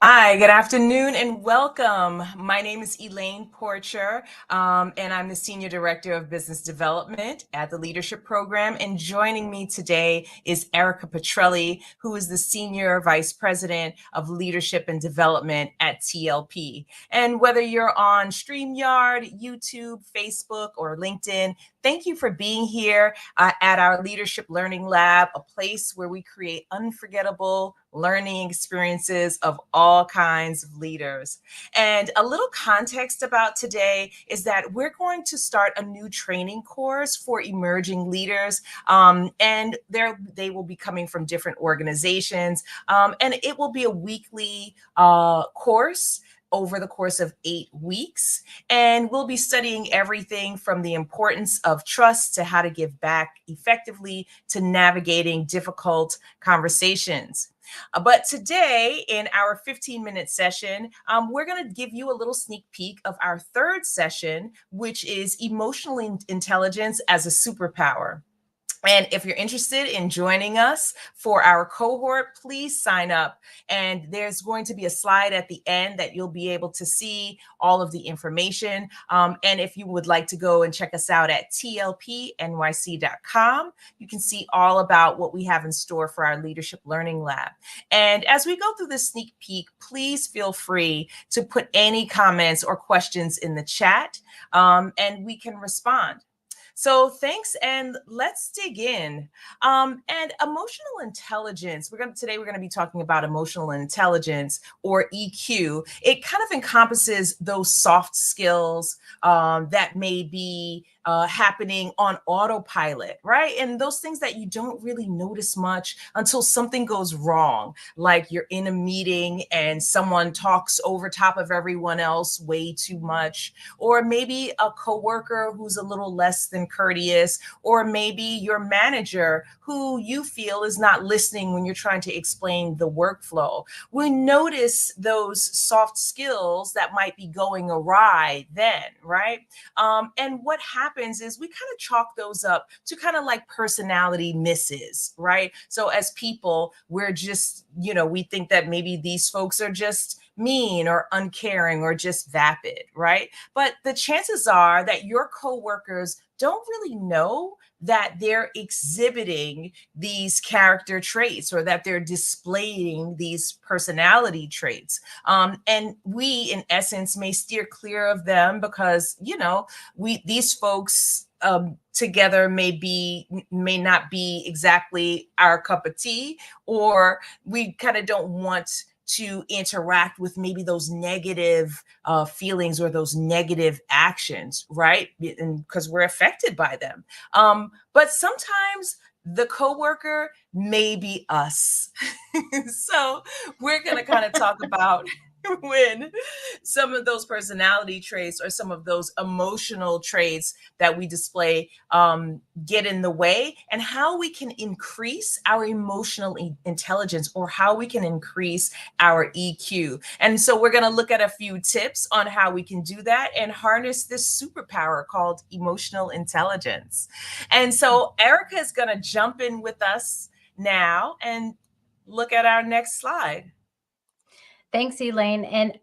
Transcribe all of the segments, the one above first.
Hi, good afternoon and welcome. My name is Elaine Porcher, and I'm the Senior Director of Business Development at the Leadership Program. And joining me today is Erica Petrelli, who is the Senior Vice President of Leadership and Development at TLP. And whether you're on StreamYard, YouTube, Facebook, or LinkedIn, thank you for being here at our Leadership Learning Lab, a place where we create unforgettable learning experiences of all kinds of leaders. And a little context about today is that we're going to start a new training course for emerging leaders. And they will be coming from different organizations. And it will be a weekly course over the course of 8 weeks. And we'll be studying everything from the importance of trust to how to give back effectively to navigating difficult conversations. But today, in our 15-minute session, we're going to give you a little sneak peek of our third session, which is emotional intelligence as a superpower. And if you're interested in joining us for our cohort, please sign up. And there's going to be a slide at the end that you'll be able to see all of the information. And if you would like to go and check us out at tlpnyc.com, you can see all about what we have in store for our Leadership Learning Lab. And as we go through this sneak peek, please feel free to put any comments or questions in the chat, and we can respond. So thanks, and let's dig in. And emotional intelligence. Today we're going to be talking about emotional intelligence, or EQ. It kind of encompasses those soft skills that may be happening on autopilot, right? And those things that you don't really notice much until something goes wrong, like you're in a meeting and someone talks over top of everyone else way too much, or maybe a coworker who's a little less than courteous, or maybe your manager who you feel is not listening when you're trying to explain the workflow. We notice those soft skills that might be going awry then, right? And what happens is we kind of chalk those up to kind of like personality misses, right? So as people, we're just, we think that maybe these folks are just mean or uncaring or just vapid, right? But the chances are that your coworkers don't really know that they're exhibiting these character traits or that they're displaying these personality traits. And we, in essence, may steer clear of them because, these folks together may not be exactly our cup of tea, or we kind of don't want to interact with maybe those negative feelings or those negative actions, right? And because we're affected by them. But sometimes the coworker may be us. So we're going to kind of talk about when some of those personality traits or some of those emotional traits that we display get in the way, and how we can increase our emotional intelligence, or how we can increase our EQ. And so we're going to look at a few tips on how we can do that and harness this superpower called emotional intelligence. And so Erica is going to jump in with us now and look at our next slide. Thanks, Elaine. And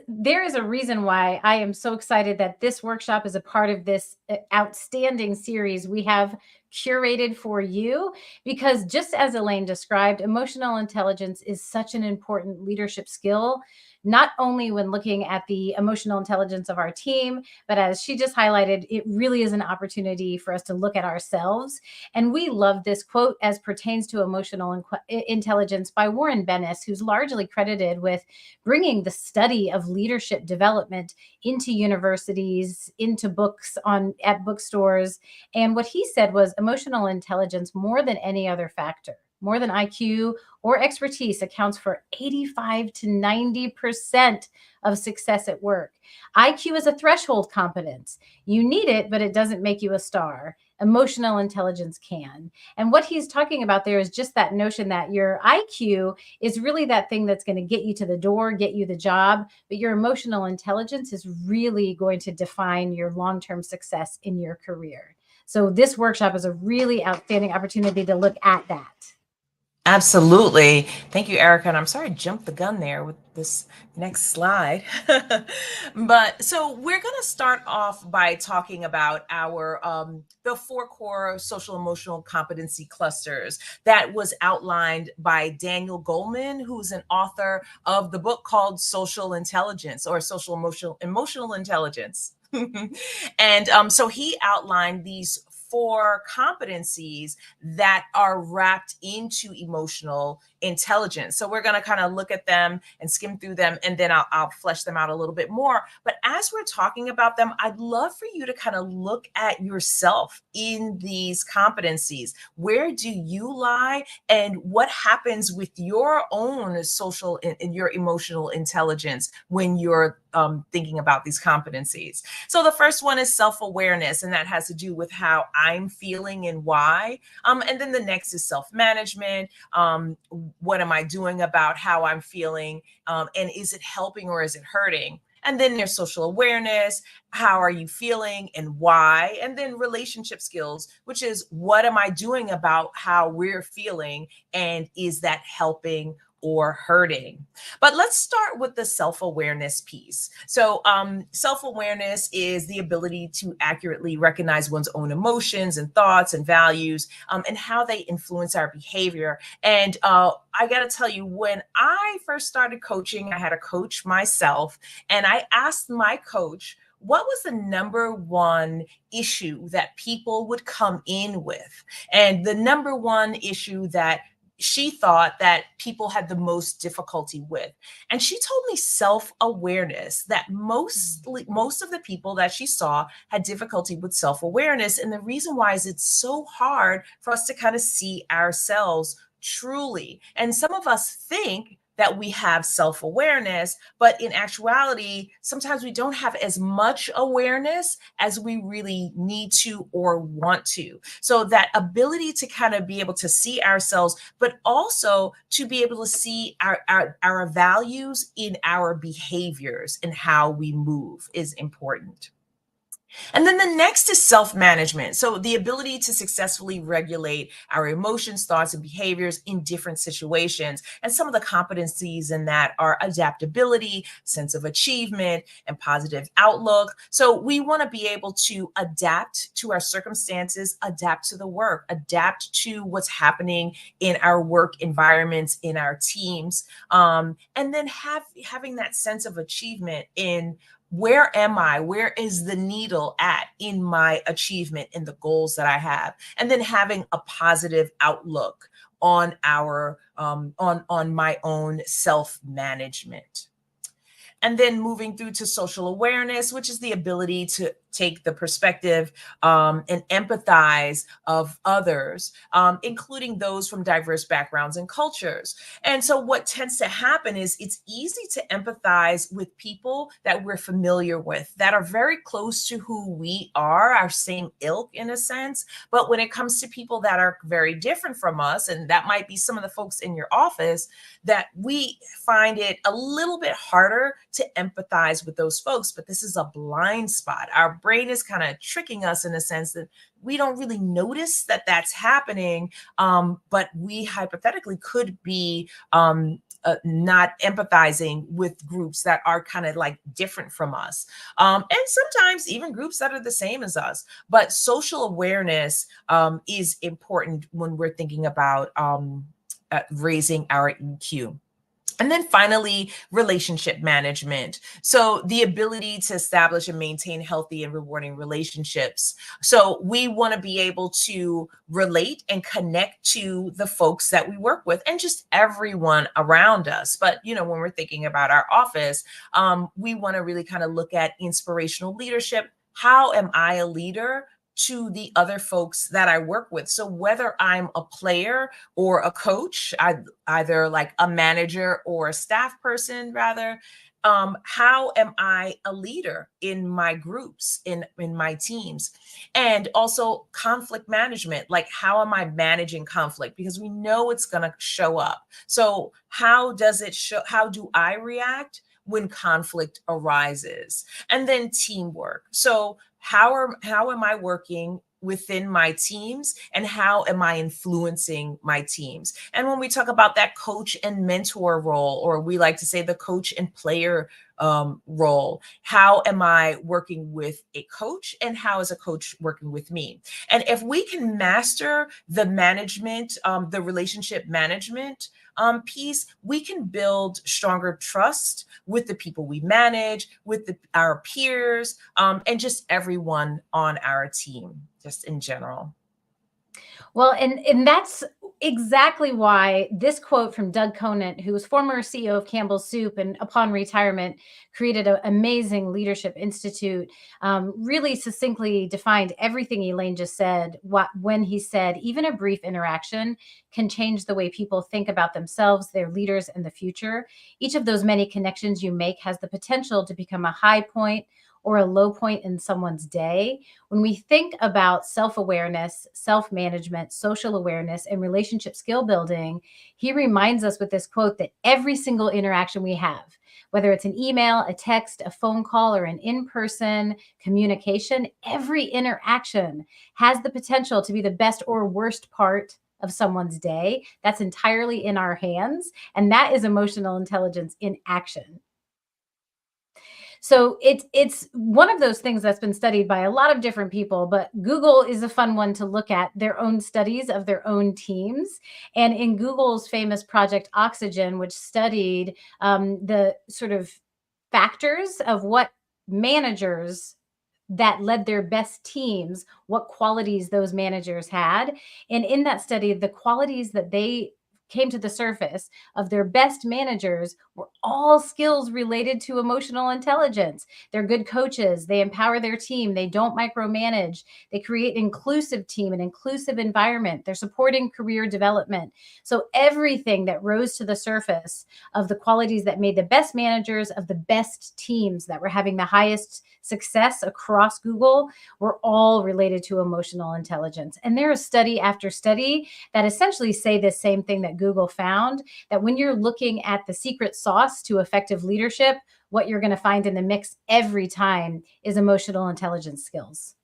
there is a reason why I am so excited that this workshop is a part of this outstanding series we have curated for you, because just as Elaine described, emotional intelligence is such an important leadership skill, not only when looking at the emotional intelligence of our team, but as she just highlighted, it really is an opportunity for us to look at ourselves. And we love this quote as pertains to emotional intelligence by Warren Bennis, who's largely credited with bringing the study of leadership development into universities, into books at bookstores. And what he said was emotional intelligence, more than any other factor, more than IQ or expertise, accounts for 85 to 90% of success at work. IQ is a threshold competence. You need it, but it doesn't make you a star. Emotional intelligence can. And what he's talking about there is just that notion that your IQ is really that thing that's going to get you to the door, get you the job, but your emotional intelligence is really going to define your long-term success in your career. So this workshop is a really outstanding opportunity to look at that. Absolutely. Thank you, Erica. And I'm sorry I jumped the gun there with this next slide. But so we're going to start off by talking about our the four core social emotional competency clusters that was outlined by Daniel Goleman, who's an author of the book called Social Intelligence or Social Emotional Intelligence. And so he outlined these four competencies that are wrapped into emotional intelligence. So we're going to kind of look at them and skim through them, and then I'll flesh them out a little bit more. But as we're talking about them, I'd love for you to kind of look at yourself in these competencies. Where do you lie, and what happens with your own social and your emotional intelligence when you're thinking about these competencies? So the first one is self-awareness, and that has to do with how I'm feeling and why. And then the next is self-management. What am I doing about how I'm feeling? And is it helping or is it hurting? And then there's social awareness. How are you feeling and why? And then relationship skills, which is what am I doing about how we're feeling? And is that helping or hurting? But let's start with the self-awareness piece. So self-awareness is the ability to accurately recognize one's own emotions and thoughts and values, and how they influence our behavior. And I got to tell you, when I first started coaching, I had a coach myself, and I asked my coach, what was the number one issue that people would come in with? And the number one issue that she thought that people had the most difficulty with. And she told me self-awareness, that most of the people that she saw had difficulty with self-awareness. And the reason why is it's so hard for us to kind of see ourselves truly. And some of us think that we have self-awareness, but in actuality, sometimes we don't have as much awareness as we really need to or want to. So that ability to kind of be able to see ourselves, but also to be able to see our values in our behaviors and how we move is important. And then the next is self-management. So the ability to successfully regulate our emotions, thoughts, and behaviors in different situations. And some of the competencies in that are adaptability, sense of achievement, and positive outlook. So we want to be able to adapt to our circumstances, adapt to the work, adapt to what's happening in our work environments, in our teams, and then having that sense of achievement in where am I? Where is the needle at in my achievement in the goals that I have? And then having a positive outlook on our on my own self-management. And then moving through to social awareness, which is the ability to take the perspective and empathize of others, including those from diverse backgrounds and cultures. And so what tends to happen is it's easy to empathize with people that we're familiar with, that are very close to who we are, our same ilk in a sense. But when it comes to people that are very different from us, and that might be some of the folks in your office, that we find it a little bit harder to empathize with those folks. But this is a blind spot. Our brain is kind of tricking us in a sense that we don't really notice that that's happening. But we hypothetically could be not empathizing with groups that are kind of like different from us. And sometimes even groups that are the same as us. But social awareness is important when we're thinking about raising our EQ. And then finally, relationship management. So the ability to establish and maintain healthy and rewarding relationships. So we want to be able to relate and connect to the folks that we work with and just everyone around us. But, you know, when we're thinking about our office, we want to really kind of look at inspirational leadership. How am I a leader to the other folks that I work with? So whether I'm a player or a coach, either like a manager or a staff person rather, how am I a leader in my groups, in my teams? And also conflict management, like how am I managing conflict? Because we know it's going to show up. So how does it show? How do I react when conflict arises? And then teamwork. So how am I working within my teams, and how am I influencing my teams? And when we talk about that coach and mentor role, or we like to say the coach and player role, how am I working with a coach, and how is a coach working with me? And if we can master the management, the relationship management piece, we can build stronger trust with the people we manage, with our peers, and just everyone on our team, just in general. Well, and that's exactly why this quote from Doug Conant, who was former CEO of Campbell's Soup and upon retirement created an amazing leadership institute, really succinctly defined everything Elaine just said. When he said, even a brief interaction can change the way people think about themselves, their leaders, and the future. Each of those many connections you make has the potential to become a high point or a low point in someone's day. When we think about self-awareness, self-management, social awareness, and relationship skill building, he reminds us with this quote that every single interaction we have, whether it's an email, a text, a phone call, or an in-person communication, every interaction has the potential to be the best or worst part of someone's day. That's entirely in our hands. And that is emotional intelligence in action. So it's one of those things that's been studied by a lot of different people, but Google is a fun one to look at their own studies of their own teams. And in Google's famous Project Oxygen, which studied the sort of factors of what managers that led their best teams, what qualities those managers had. And in that study, the qualities that they came to the surface of their best managers were all skills related to emotional intelligence. They're good coaches. They empower their team. They don't micromanage. They create an inclusive team, an inclusive environment. They're supporting career development. So everything that rose to the surface of the qualities that made the best managers of the best teams that were having the highest success across Google were all related to emotional intelligence. And there is study after study that essentially say the same thing that Google found, that when you're looking at the secret sauce to effective leadership, what you're going to find in the mix every time is emotional intelligence skills.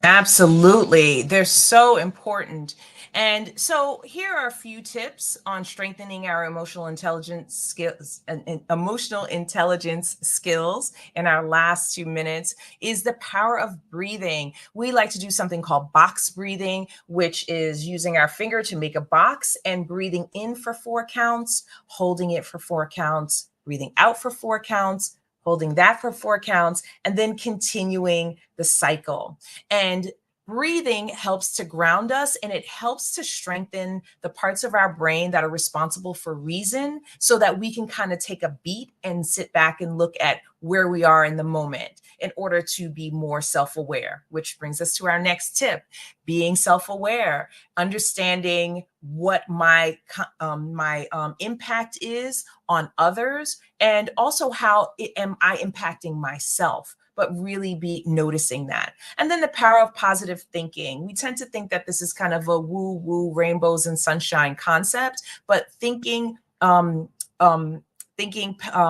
Absolutely. They're so important. And so here are a few tips on strengthening our emotional intelligence skills and emotional intelligence skills in our last 2 minutes is the power of breathing. We like to do something called box breathing, which is using our finger to make a box and breathing in for 4 counts, holding it for 4 counts, breathing out for 4 counts, holding that for 4 counts, and then continuing the cycle. And breathing helps to ground us, and it helps to strengthen the parts of our brain that are responsible for reason, so that we can kind of take a beat and sit back and look at where we are in the moment in order to be more self-aware, which brings us to our next tip: being self-aware, understanding what my impact is on others, and also how am I impacting myself, but really be noticing that. And then the power of positive thinking. We tend to think that this is kind of a woo-woo rainbows and sunshine concept, but thinking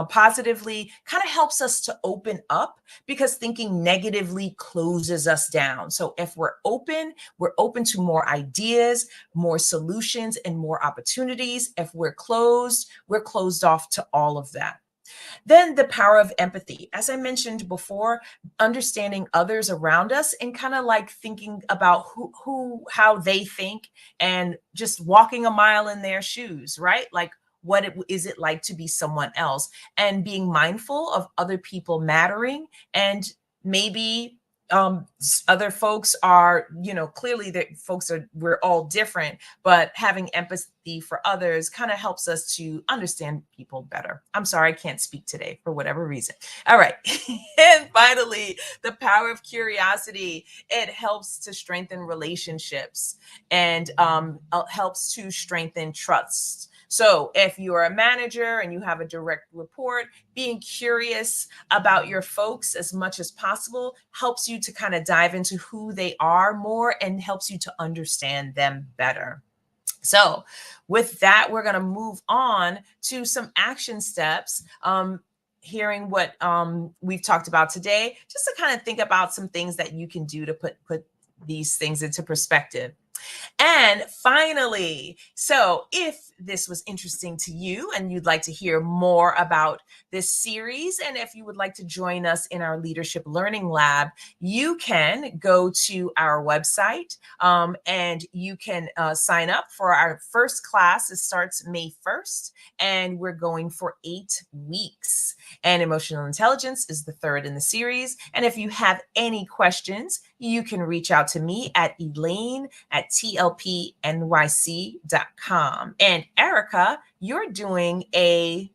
positively kind of helps us to open up, because thinking negatively closes us down. So if we're open to more ideas, more solutions, and more opportunities. If we're closed off to all of that. Then the power of empathy. As I mentioned before, understanding others around us and kind of like thinking about how they think, and just walking a mile in their shoes, right? Like, what is it like to be someone else, and being mindful of other people mattering. And maybe other folks are, clearly that we're all different, but having empathy for others kind of helps us to understand people better. I'm sorry, I can't speak today for whatever reason. All right. And finally, the power of curiosity. It helps to strengthen relationships, and helps to strengthen trust. So if you're a manager and you have a direct report, being curious about your folks as much as possible helps you to kind of dive into who they are more, and helps you to understand them better. So with that, we're going to move on to some action steps. Hearing what we've talked about today, just to kind of think about some things that you can do to put these things into perspective. And finally, so if this was interesting to you and you'd like to hear more about this series, and if you would like to join us in our Leadership Learning Lab, you can go to our website and you can sign up for our first class. It starts May 1st, and we're going for 8 weeks. And emotional intelligence is the third in the series. And if you have any questions, you can reach out to me at elaine@tlpnyc.com. And Erica, you're doing a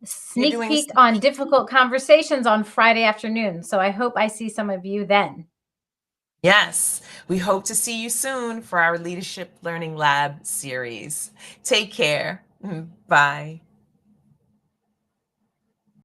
sneak peek on difficult conversations on Friday afternoon. So I hope I see some of you then. Yes, we hope to see you soon for our Leadership Learning Lab series. Take care. Bye.